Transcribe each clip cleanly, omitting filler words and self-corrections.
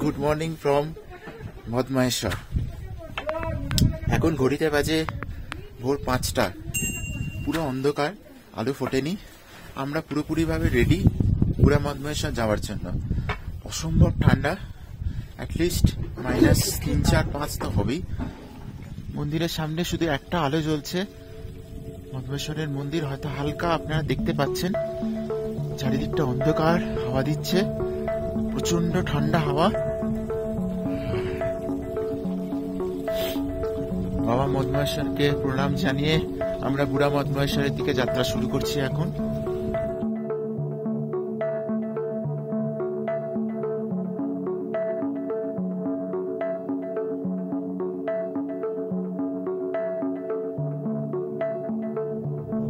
Good morning from Madmaheshwar. এখন ঘড়িতে বাজে ভোর 5টা, পুরো অন্ধকার, আলো ফোটেনি। আমরা পুরোপুরিভাবে রেডি বুড়া মদমহেশ্বর যাওয়ার জন্য। অসম্ভব ঠান্ডা, অ্যাটলিস্ট -3, 4, 5 তো হবেই। মন্দিরের সামনে শুধু একটা আলো জ্বলছে, মদমহেশ্বরের মন্দির। হয়তো হালকা আপনারা দেখতে পাচ্ছেন, চারিদিকটা অন্ধকার, হাওয়া দিচ্ছে, প্রচন্ড ঠান্ডা হাওয়া। বাবা মদমহেশ্বরকে প্রণাম জানিয়ে আমরা বুড়া মদমহেশ্বরের দিকে যাত্রা শুরু করছি এখন।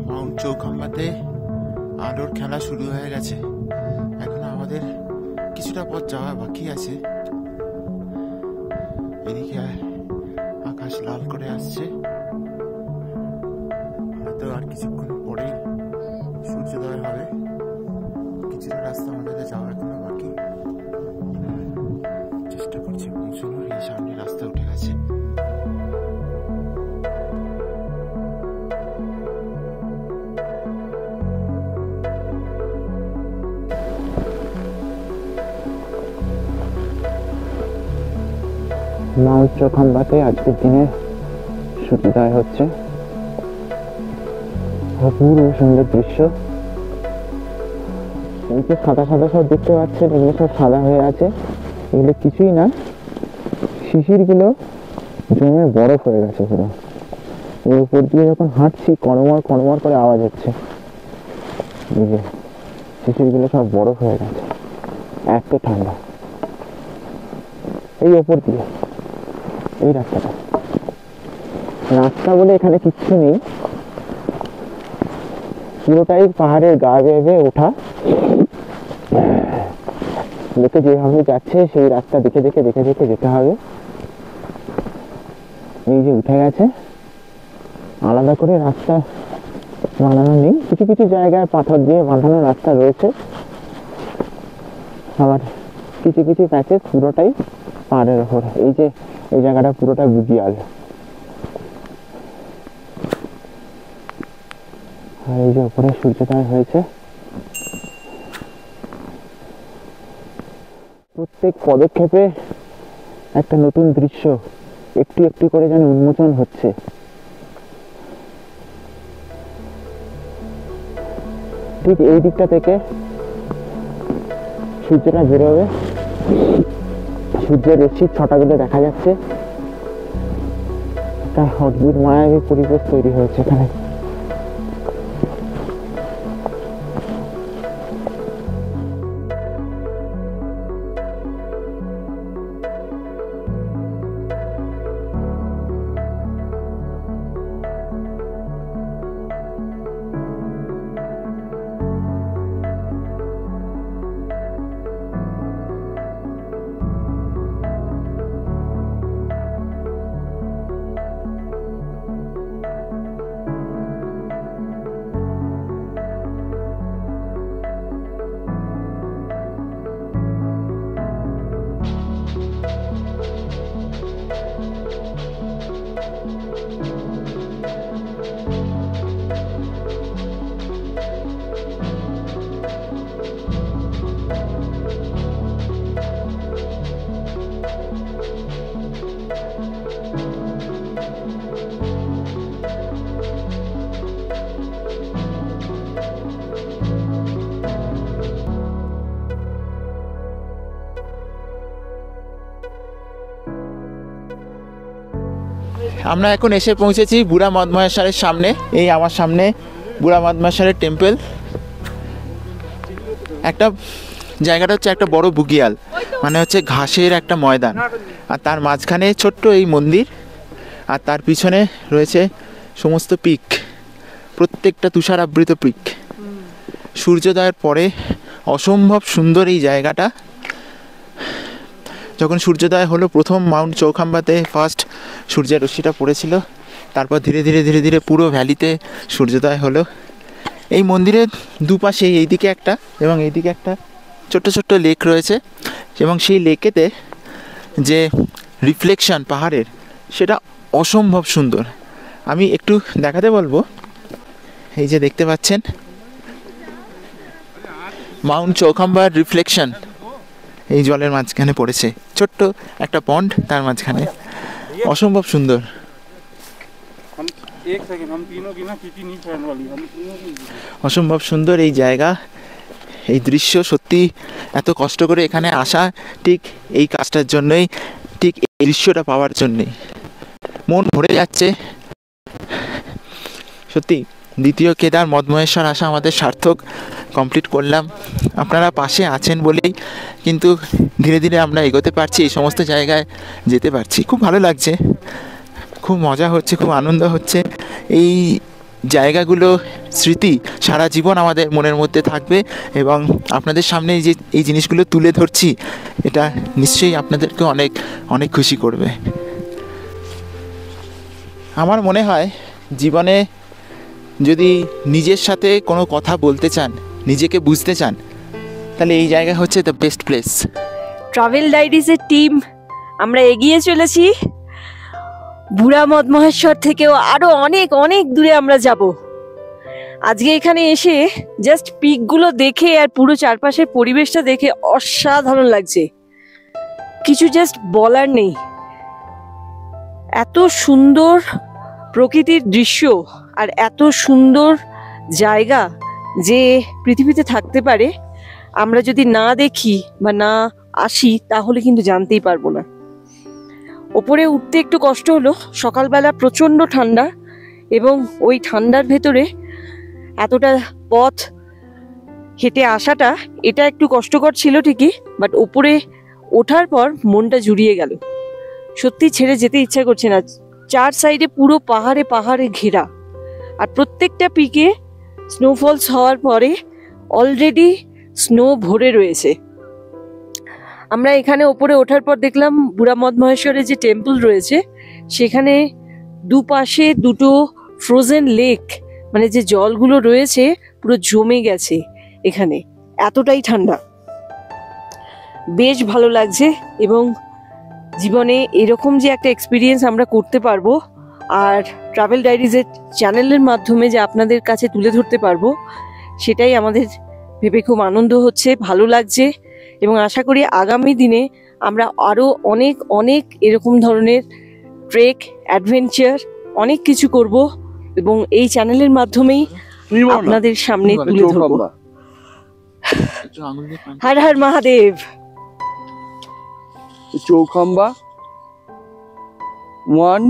মাউন্ট চৌখাম্বাতে আলোর খেলা শুরু হয়ে গেছে। এখন আমাদের কিছুটা পথ যাওয়া বাকি আছে। এদিকে আকাশ লাল করে আসছে, হয়তো আর কিছুক্ষণ পরেই সূর্যোদয় হবে। কিছুটা রাস্তা আমাদের যাওয়া এখনো বাকি, চেষ্টা করছি পৌঁছানোর। এই সামনে রাস্তা উঠে গেছে। মাউন্ট চৌখাম্বাতে আজকের দিনে সূর্যোদয় হচ্ছে। অপূর্ব সুন্দর দৃশ্য। এই যে সাদা সাদা সব দেখতে পাচ্ছেন, এগুলো সব সাদা হয়ে আছে। এগুলো কিছুই না, শিশিরগুলো জমে বরফ হয়ে গেছে পুরো। এর উপর দিয়ে যখন হাঁটছি কড়মড় কড়মড় করে আওয়াজ হচ্ছে। এই যে শিশিরগুলো সব বরফ হয়ে গেছে, এত ঠান্ডা। এই ওপর দিয়ে এই রাস্তাটা, রাস্তা বলে এখানে কিচ্ছু নেই, পুরোটাই পাহাড়ের গা বেয়ে ওঠা। লোকে যেভাবে যাচ্ছে সেই রাস্তা দেখে দেখে দেখে দেখে যেতে হবে। এই যে উঠে গেছে, আলাদা করে রাস্তা বানানো নেই। কিছু কিছু জায়গায় পাথর দিয়ে বাঁধানো রাস্তা রয়েছে, আবার কিছু কিছু প্যাচেস পুরোটাই পাহাড়ের ওপর। এই যে এই জায়গাটা পুরোটা বুগিয়াল। আর এই যে উপরে সূর্যোদয় হয়েছে। প্রত্যেক পদক্ষেপে একটা নতুন দৃশ্য একটু একটু করে যেন উন্মোচন হচ্ছে। ঠিক এই দিকটা থেকে সূর্যটা বেরোবে, সূর্যের রশ্মির ছটাগুলো দেখা যাচ্ছে। একটা অদ্ভুত মায়াবী পরিবেশ তৈরি হয়েছে এখানে। আমরা এখন এসে পৌঁছেছি বুড়া মদমহেশ্বরের সামনে। এই আমার সামনে বুড়া মদমহেশ্বরের টেম্পল। একটা জায়গাটা হচ্ছে একটা বড় বুগিয়াল, মানে হচ্ছে ঘাসের একটা ময়দান, আর তার মাঝখানে ছোট্ট এই মন্দির, আর তার পিছনে রয়েছে সমস্ত পিক, প্রত্যেকটা তুষার আবৃত পিক। সূর্যোদয়ের পরে অসম্ভব সুন্দর এই জায়গাটা। যখন সূর্যোদয় হলো, প্রথম মাউন্ট চৌখাম্বাতে ফার্স্ট সূর্যের রশ্মিটা পড়েছিল, তারপর ধীরে ধীরে ধীরে ধীরে পুরো ভ্যালিতে সূর্যোদয় হলো। এই মন্দিরের দুপাশে, এইদিকে একটা এবং এইদিকে একটা ছোট্ট ছোট্ট লেক রয়েছে এবং সেই লেকেতে যে রিফ্লেকশন পাহাড়ের সেটা অসম্ভব সুন্দর। আমি একটু দেখাতে বলবো, এই যে দেখতে পাচ্ছেন মাউন্ট চৌখাম্বার রিফ্লেকশন এই জলের মাঝখানে পড়েছে, ছোট্ট একটা পন্ড তার মাঝখানে, অসম্ভব সুন্দর। অসম্ভব সুন্দর এই জায়গা, এই দৃশ্য। সত্যি এত কষ্ট করে এখানে আসা ঠিক এই কাজটার জন্যই, ঠিক এই দৃশ্যটা পাওয়ার জন্যই মন ভরে যাচ্ছে। সত্যি দ্বিতীয় কেদার মদমহেশ্বর আসা আমাদের সার্থক, কমপ্লিট করলাম। আপনারা পাশে আছেন বলেই কিন্তু ধীরে ধীরে আমরা এগোতে পারছি, এই সমস্ত জায়গায় যেতে পারছি। খুব ভালো লাগছে, খুব মজা হচ্ছে, খুব আনন্দ হচ্ছে। এই জায়গাগুলো স্মৃতি সারা জীবন আমাদের মনের মধ্যে থাকবে এবং আপনাদের সামনে এই জিনিসগুলো তুলে ধরছি, এটা নিশ্চয়ই আপনাদেরকে অনেক অনেক খুশি করবে। আমার মনে হয় জীবনে যদি নিজের সাথে কোনো কথা বলতে চান, নিজেকে বুঝতে চান, তাহলে এই জায়গা হচ্ছে দ্য বেস্ট প্লেস। ট্রাভেল ডায়েরিজের টিম আমরা এগিয়ে চলেছি, বুড়া মদমহেশ্বর থেকেও আরো অনেক অনেক দূরে আমরা যাব। আজকে এখানে এসে জাস্ট পিকগুলো দেখে আর পুরো চারপাশের পরিবেশটা দেখে অসাধারণ লাগছে, কিছু জাস্ট বলার নেই। এত সুন্দর প্রকৃতির দৃশ্য আর এত সুন্দর জায়গা যে পৃথিবীতে থাকতে পারে, আমরা যদি না দেখি বা না আসি তাহলে কিন্তু জানতেই পারবো না। ওপরে উঠতে একটু কষ্ট হলো, সকালবেলা প্রচণ্ড ঠান্ডা এবং ওই ঠান্ডার ভেতরে এতটা পথ হেঁটে আসাটা এটা একটু কষ্টকর ছিল ঠিকই, বাট ওপরে ওঠার পর মনটা জুড়িয়ে গেল। সত্যি ছেড়ে যেতে ইচ্ছা করছে না। চার সাইডে পুরো পাহাড়ে পাহাড়ে ঘেরা, আর প্রত্যেকটা পিকে স্নোফলস হওয়ার পরে অলরেডি স্নো ভরে রয়েছে। আমরা এখানে ওপরে ওঠার পর দেখলাম বুড়া মদমহেশ্বরের যে টেম্পল রয়েছে সেখানে দুপাশে দুটো ফ্রোজেন লেক, মানে যে জলগুলো রয়েছে পুরো জমে গেছে এখানে, এতটাই ঠান্ডা। বেশ ভালো লাগছে এবং জীবনে এরকম যে একটা এক্সপিরিয়েন্স আমরা করতে পারবো আর ট্রাভেল ডায়েরিজের চ্যানেলের মাধ্যমে যে আপনাদের কাছে তুলে ধরতে পারবো, সেটাই আমাদের ভেবে খুব আনন্দ হচ্ছে, ভালো লাগছে। এবং আশা করি আগামী দিনে আমরা আরো অনেক অনেক এরকম ধরনের ট্রেক, অ্যাডভেঞ্চার অনেক কিছু করব এবং এই চ্যানেলের মাধ্যমেই আপনাদের সামনে তুলে ধরবো। হর হর মহাদেব। চৌখাম্বা 1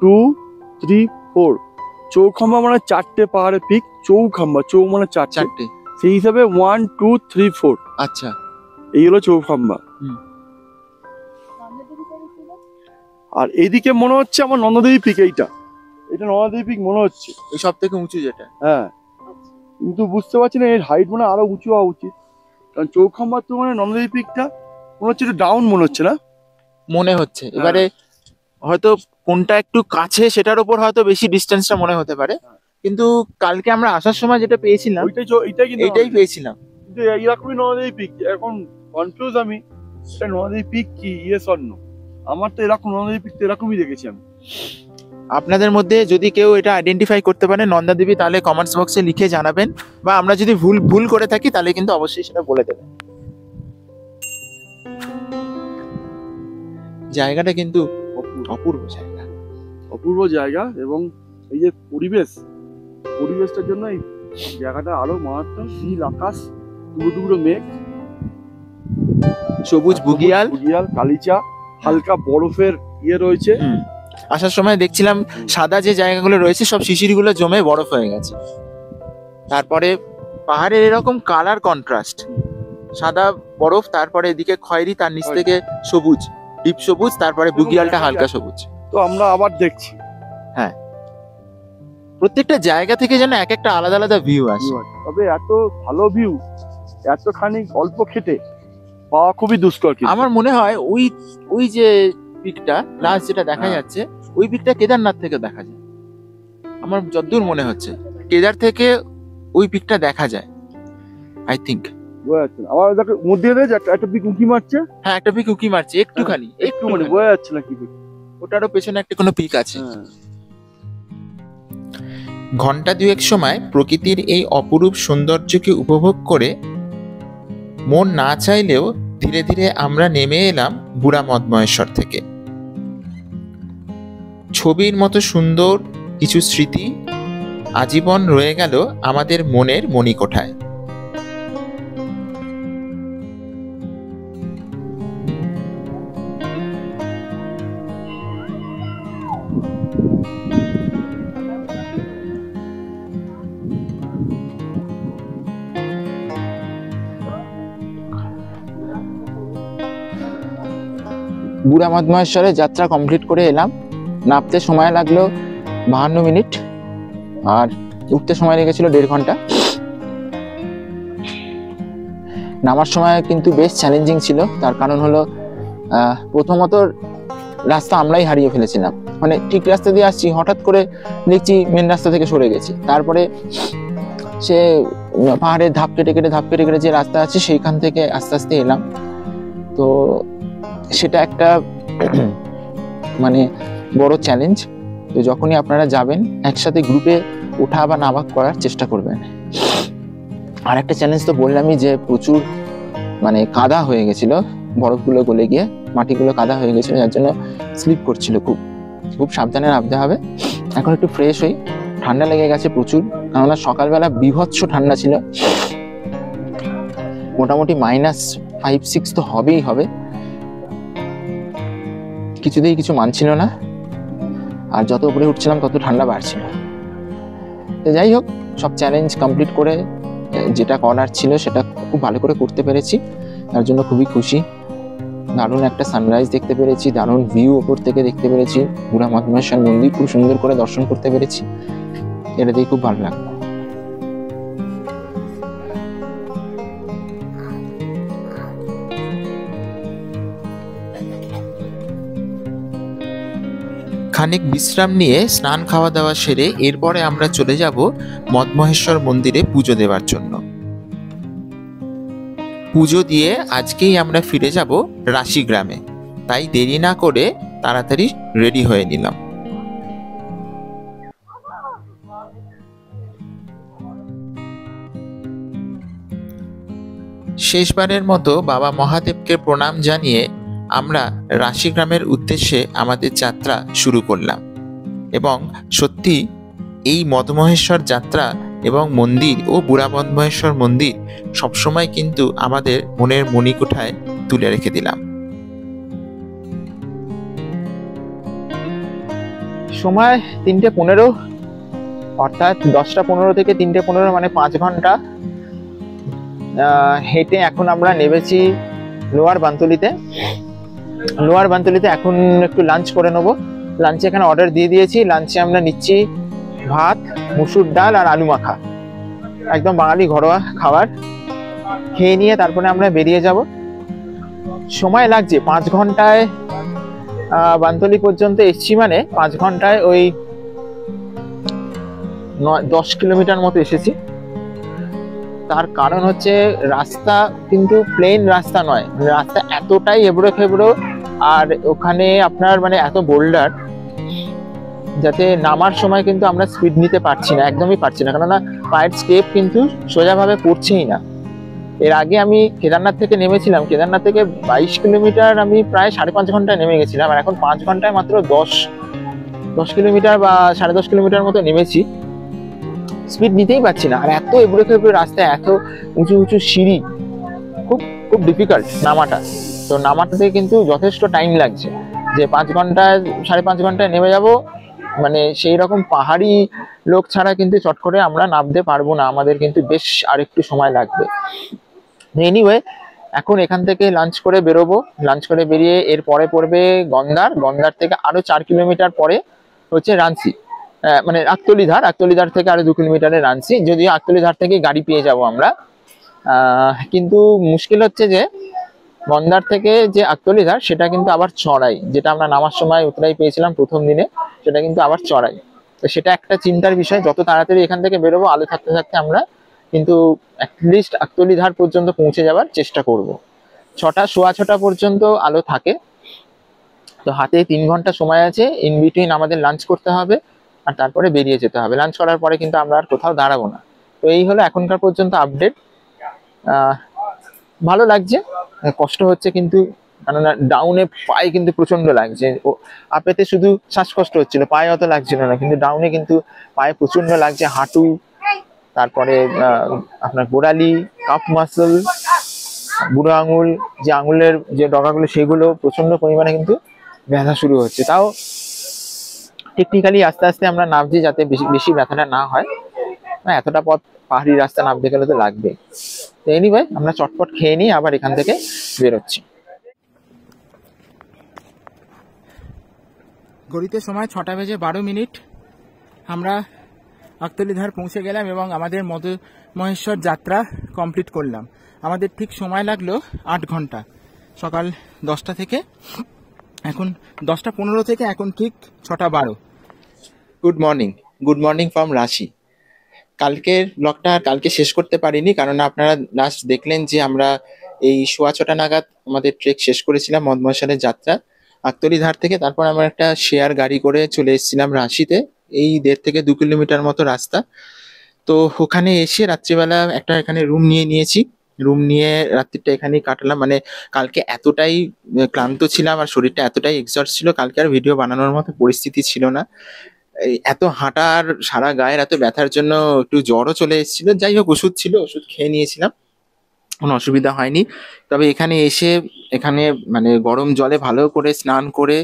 2 3 4, চৌখাম্বা মানে চারটে পাহাড়ের পিক, চৌখাম্বা চৌ মানে চারটে, সেই হিসাবে 1 2 3 4। আচ্ছা, এই হলো চৌখাম্বা। আর এইদিকে মনে হচ্ছে আমার নন্দাদেবী পিক, এটা নন্দাদেবী পিক মনে হচ্ছে এই সব থেকে উঁচু যেটা। হ্যাঁ, কিন্তু বুঝতে পারছি না এর হাইট মানে আরো উঁচু হওয়া উচিত, কারণ চৌখাম্বার তো মানে নন্দাদেবী পিকটা মনে হচ্ছে একটু ডাউন মনে হচ্ছে না? মনে হচ্ছে এবারে হয়তো কোনটা একটু কাছে সেটার উপর হয়তো বেশি ডিস্টেন্সটা মনে হতে পারে, কিন্তু কালকে আমরা আসার সময় যেটা পেয়েছিলাম এইটাই পেয়েছিলাম। কিন্তু এরকমই নন্দাদেবী পিক, এখন কনফিউজ আমি এটা নন্দাদেবী পিক কি ইয়েস অর নো। আমার তো এরকম নন্দাদেবী পিক তো এরকমই দেখেছি আমি। আপনাদের মধ্যে যদি কেউ এটা আইডেন্টিফাই করতে পারে নন্দা দেবী, তাহলে কমেন্টস বক্সে লিখে জানাবেন, বা আমরা যদি ভুল করে থাকি তাহলে কিন্তু অবশ্যই সেটা বলে দেবেন। জায়গাটা কিন্তু অপূর্ব জায়গা, অপূর্ব জায়গা। এবং এই যে পরিবেশটার জন্য এই জায়গাটা আরো মারাত্মক। নীল আকাশ, টুকরো টুকরো মেঘ, সবুজ বুগিয়াল, কালিচা, হালকা বরফের ইয়ে রয়েছে। আসার সময় দেখছিলাম সাদা যে জায়গাগুলো রয়েছে সব শিশিরগুলো জমে বরফ হয়ে গেছে। তারপরে পাহাড়ের এরকম কালার কন্ট্রাস্ট, সাদা বরফ, তারপরে এদিকে খয়েরি, তার নিচ থেকে সবুজ, ডিপ সবুজ, তারপরে বুগিয়ালটা হালকা সবুজ। তো আমরা আবার দেখছি, হ্যাঁ, প্রত্যেকটা জায়গা থেকে যেন এক একটা আলাদা আলাদা ভিউ আসে। তবে এত ভালো ভিউ এতখানি অল্প খেটে পাওয়া খুবই দুষ্কর। আমার মনে হয় ওই যে পিকটা লাস্ট যেটা দেখা যাচ্ছে, ওই পিকটা কেদারনাথ থেকে দেখা যায়। আমার যতদূর মনে হচ্ছে কেদার থেকে ওই পিকটা দেখা যায়, আই থিঙ্ক। বোঝা যাচ্ছে না। আবার দেখো মধ্যে দিয়ে একটা পিক উঁকি মারছে, হ্যাঁ একটা পিক উকি মারছে একটুখানি, একটু মানে বোঝা যাচ্ছে না কি পিক। ওটারও পেছনে একটা কোনো পিক আছে। হ্যাঁ ঘন্টা দুয়েক সময় প্রকৃতির এই অপরূপ সৌন্দর্যকে উপভোগ করে মন না চাইলেও ধীরে ধীরে আমরা নেমে এলাম বুড়া মদমহেশ্বর থেকে। ছবির মতো সুন্দর কিছু স্মৃতি আজীবন রয়ে গেল আমাদের মনের মণিকোঠায়। বুড়া মদমহেশ্বরে যাত্রা কমপ্লিট করে এলাম। নামতে সময় লাগলো 52 মিনিট আর উঠতে সময় লেগেছিল 1.5 ঘন্টা। নামার সময় কিন্তু বেশ চ্যালেঞ্জিং ছিল, তার কারণ হলো প্রথমত রাস্তা আমরাই হারিয়ে ফেলেছিলাম। মানে ঠিক রাস্তা দিয়ে আসছি, হঠাৎ করে দেখছি মেন রাস্তা থেকে সরে গেছি। তারপরে সে পাহাড়ের ধাপ কেটে কেটে যে রাস্তা আছে সেইখান থেকে আস্তে আস্তে এলাম। তো সেটা একটা মানে বড় চ্যালেঞ্জ। তো যখনই আপনারা যাবেন একসাথে গ্রুপে ওঠা বা নামা করার চেষ্টা করবেন। আর একটা চ্যালেঞ্জ তো বললামই যে প্রচুর মানে কাদা হয়ে গেছিল, বরফগুলো গলে গিয়ে মাটিগুলো কাদা হয়ে গেছিল, যার জন্য স্লিপ করছিল। খুব সাবধানে নামতে হবে। এখন একটু ফ্রেশ হই, ঠান্ডা লেগে গেছে প্রচুর, কেননা সকালবেলা বিভৎস ঠান্ডা ছিল, মোটামুটি -5-6 তো হবেই হবে। কিছুতেই কিছু মানছিল না, আর যত উপরে উঠছিলাম তত ঠান্ডা বাড়ছিল। তো যাই হোক, সব চ্যালেঞ্জ কমপ্লিট করে যেটা করার ছিল সেটা খুব ভালো করে করতে পেরেছি, তার জন্য খুবই খুশি। দারুণ একটা সানরাইজ দেখতে পেরেছি, দারুণ ভিউ ওপর থেকে দেখতে পেরেছি, বুড়া মদমহেশ্বর মন্দির খুব সুন্দর করে দর্শন করতে পেরেছি, এটা দিয়ে খুব ভালো লাগলো। খানিক বিশ্রাম নিয়ে স্নান খাওয়া দাওয়া সেরে এরপরে আমরা চলে যাব মদমহেশ্বর মন্দিরে পুজো দেওয়ার জন্য। পুজো দিয়ে আজকেই আমরা ফিরে যাব রাশি গ্রামে, তাই দেরি না করে তাড়াতাড়ি রেডি হয়ে নিলাম। শেষবারের মতো বাবা মহাদেবকে প্রণাম জানিয়ে আমরা রাশি গ্রামের উদ্দেশ্যে আমাদের যাত্রা শুরু করলাম। এবং সত্যি এই মদমহেশ্বর যাত্রা এবং মন্দির ও বুড়া মদমহেশ্বর মন্দির সবসময় কিন্তু আমাদের মনের মণিকোঠায় তুলে রেখে দিলাম। সময় 3:15, অর্থাৎ 10:15 থেকে 3:15 মানে 5 ঘন্টা হেঁটে এখন আমরা নেমেছি লোয়ার বানতলিতে। লোয়ার বানতলিতে এখন একটু লাঞ্চ করে নেবো। লাঞ্চে এখানে অর্ডার দিয়ে দিয়েছি। লাঞ্চে আমরা নিচ্ছি ভাত, মুসুর ডাল আর আলু মাখা, একদম বাঙালি ঘরোয়া খাবার। খেয়ে নিয়ে তারপরে আমরা বেরিয়ে যাব। সময় লাগছে 5 ঘন্টায় বানতলি পর্যন্ত এসছি, মানে 5 ঘন্টায় ওই 10 কিলোমিটার মতো এসেছি। তার কারণ হচ্ছে রাস্তা কিন্তু প্লেন রাস্তা নয়, রাস্তা এতটাই এবড়ো খেবড়ো, আর ওখানে আপনার মানে এত বোল্ডার, যাতে নামার সময় কিন্তু আমরা স্পিড নিতে পারছি না, একদমই পারছি না, কেননা পায়ের স্টেপ কিন্তু সোজাভাবে পড়ছেই না। এর আগে আমি কেদারনাথ থেকে নেমেছিলাম, কেদারনাথ থেকে 22 কিলোমিটার আমি প্রায় 5.5 ঘন্টায় নেমে গেছিলাম, আর এখন 5 ঘন্টায় মাত্র 10 কিলোমিটার বা 10.5 কিলোমিটার মতো নেমেছি। স্পিড নিতেই পারছি না, আর এত এবড়ো খেবড়ো রাস্তা, এত উঁচু উঁচু সিঁড়ি, খুব ডিফিকাল্ট নামাটা। তো নামাটাতে কিন্তু যথেষ্ট টাইম লাগছে, যে 5 ঘন্টায় 5.5 ঘন্টায় নেমে যাব, মানে সেই রকম পাহাড়ি লোক ছাড়া কিন্তু চট করে আমরা নামতে পারবো না, আমাদের কিন্তু বেশ আরেকটু সময় লাগবে। এনিওয়ে, এখন এখান থেকে লাঞ্চ করে বেরোবো। লাঞ্চ করে বেরিয়ে এর পরে পড়বে গন্দার। গন্দার থেকে আরো 4 কিলোমিটার পরে হচ্ছে রাঞ্চি, মানে আকতলিধার। আকতলিধার থেকে আরো 2 কিলোমিটারে রাঞ্চি, যদিও আকতলিধার থেকে গাড়ি পেয়ে যাব আমরা। কিন্তু মুশকিল হচ্ছে যে গন্দার থেকে যে আকতলিধার সেটা কিন্তু আবার চড়াই, যেটা আমরা নামার সময় উতরাই পেয়েছিলাম প্রথম দিনে, সেটা কিন্তু আবার চড়াই। তো সেটা একটা চিন্তার বিষয়। যত তাড়াতাড়ি এখান থেকে বেরোবো, আলো থাকতে থাকতে আমরা কিন্তু অ্যাটলিস্ট আকতলিধার পর্যন্ত পৌঁছে যাওয়ার চেষ্টা করব। 6টা সোয়া 6টা পর্যন্ত আলো থাকে, তো হাতে 3 ঘন্টা সময় আছে। ইন বিটুইন আমাদের লাঞ্চ করতে হবে আর তারপরে বেরিয়ে যেতে হবে। লাঞ্চ করার পরে কিন্তু আমরা আর কোথাও দাঁড়াবো না। তো এই হলো এখনকার পর্যন্ত আপডেট। ভালো লাগছে, কষ্ট হচ্ছে কিন্তু, কেননা ডাউনে পায়ে কিন্তু প্রচন্ড লাগছে। আপেতে শুধু শ্বাসকষ্ট হচ্ছিল, পায়ে অত লাগছিল না, কিন্তু ডাউনে কিন্তু পায়ে প্রচন্ড লাগছে। হাঁটু, তারপরে আপনার গোড়ালি, কাপ মাসল, বুড়ো আঙুল, যে আঙুলের যে ডগাগুলো সেগুলো প্রচন্ড পরিমাণে কিন্তু ব্যথা শুরু হচ্ছে। তাও টেকনিক্যালি আস্তে আস্তে আমরা নামছি যাতে বেশি ব্যথাটা না হয়। এতটা পথ পাহাড়ি রাস্তা নামতে গেলে তো লাগবে। তো এনিওয়ে, আমরা চটপট খেয়ে নিয়ে আবার এখান থেকে বেরোচ্ছি। ঘড়িতে সময় 6:12। আমরা আকতলিধার পৌঁছে গেলাম এবং আমাদের মহেশ্বর যাত্রা কমপ্লিট করলাম। আমাদের ঠিক সময় লাগলো 8 ঘন্টা। সকাল 10টা থেকে এখন 10:15 থেকে এখন ঠিক 6:12। গুড মর্নিং ফ্রম রাশি। কালকের ব্লগটা কালকে শেষ করতে পারিনি, কারণ আপনারা লাস্ট দেখলেন যে আমরা এই সোয়া 6টা নাগাদ আমাদের ট্রেক শেষ করেছিলাম মহেশ্বরের যাত্রা আকতলিধার থেকে। তারপর আমরা একটা শেয়ার গাড়ি করে চলে এসেছিলাম রাশিতে, এই 1.5 থেকে 2 কিলোমিটার মতো রাস্তা। তো ওখানে এসে রাত্রিবেলা একটা এখানে রুম নিয়েছি। রুম নিয়ে রাত্রিটা এখানেই কাটালাম। মানে কালকে এতটাই ক্লান্ত ছিলাম আর শরীরটা এতটাই এক্সস্ট ছিল, কালকে আর ভিডিও বানানোর মতো পরিস্থিতি ছিল না। এত হাঁটার, সারা গায়ের এত ব্যথার জন্য একটু জ্বরও চলে এসেছিল। যাই হোক, ওষুধ ছিল, ওষুধ খেয়ে নিয়েছিলাম, কোনো অসুবিধা হয়নি। তবে এখানে এসে মানে গরম জলে ভালো করে স্নান করে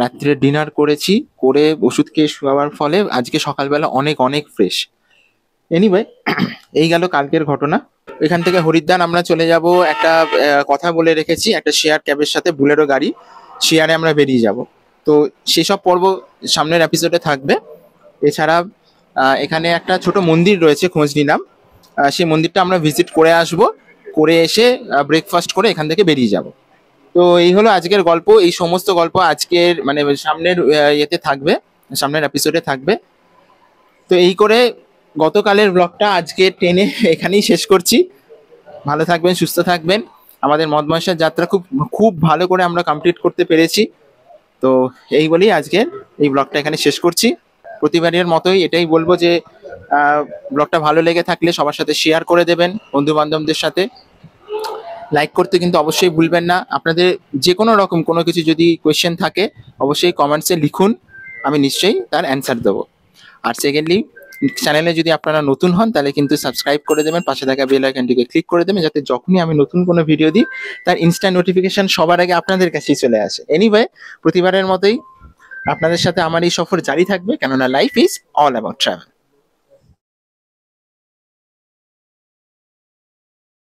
রাত্রে ডিনার করেছি, করে ওষুধ খেয়ে শোয়াবার ফলে আজকে সকালবেলা অনেক ফ্রেশ। এনিওয়ে, এই গেল কালকের ঘটনা। এখান থেকে হরিদ্বার আমরা চলে যাব, একটা কথা বলে রেখেছি, একটা শেয়ার ক্যাবের সাথে, বুলেরো গাড়ি, শেয়ারে আমরা বেরিয়ে যাব। তো সেসব পর্ব সামনের এপিসোডে থাকবে। এছাড়া এখানে একটা ছোট মন্দির রয়েছে, খোঁজ নিলাম, সেই মন্দিরটা আমরা ভিজিট করে আসব, করে এসে ব্রেকফাস্ট করে এখান থেকে বেরিয়ে যাব। তো এই হলো আজকের গল্প। এই সমস্ত গল্প আজকের মানে সামনের ইয়েতে থাকবে, সামনের এপিসোডে থাকবে। তো এই করে গতকালের ব্লগটা আজকে টেনে এখানেই শেষ করছি। ভালো থাকবেন, সুস্থ থাকবেন। আমাদের মহেশ্বর যাত্রা খুব ভালো করে আমরা কমপ্লিট করতে পেরেছি। তো এই বলেই আজকের এই ব্লগটা এখানে শেষ করছি। প্রতিবারের মতোই এটাই বলবো যে ব্লগটা ভালো লেগে থাকলে সবার সাথে শেয়ার করে দেবেন, বন্ধু বান্ধবদের সাথে। লাইক করতে কিন্তু অবশ্যই ভুলবেন না। আপনাদের যে কোনো রকম কোনো কিছু যদি কোয়েশ্চেন থাকে অবশ্যই কমেন্টসে লিখুন, আমি নিশ্চয়ই তার অ্যান্সার দেবো। আর সেকেন্ডলি, চ্যানেলে যদি আপনারা নতুন হন তাহলে কিন্তু সাবস্ক্রাইব করে দেবেন, পাশে থাকা বেল আইকনটিকে ক্লিক করে দেবেন, যাতে যখনই আমি নতুন কোনো ভিডিও দিই তার ইনস্ট্যান্ট নোটিফিকেশন সবার আগে আপনাদের কাছেই চলে আসে। এনিওয়ে, প্রতিবারের মতোই আপনাদের সাথে আমার এই সফর জারি থাকবে, কেননা life is all about travel.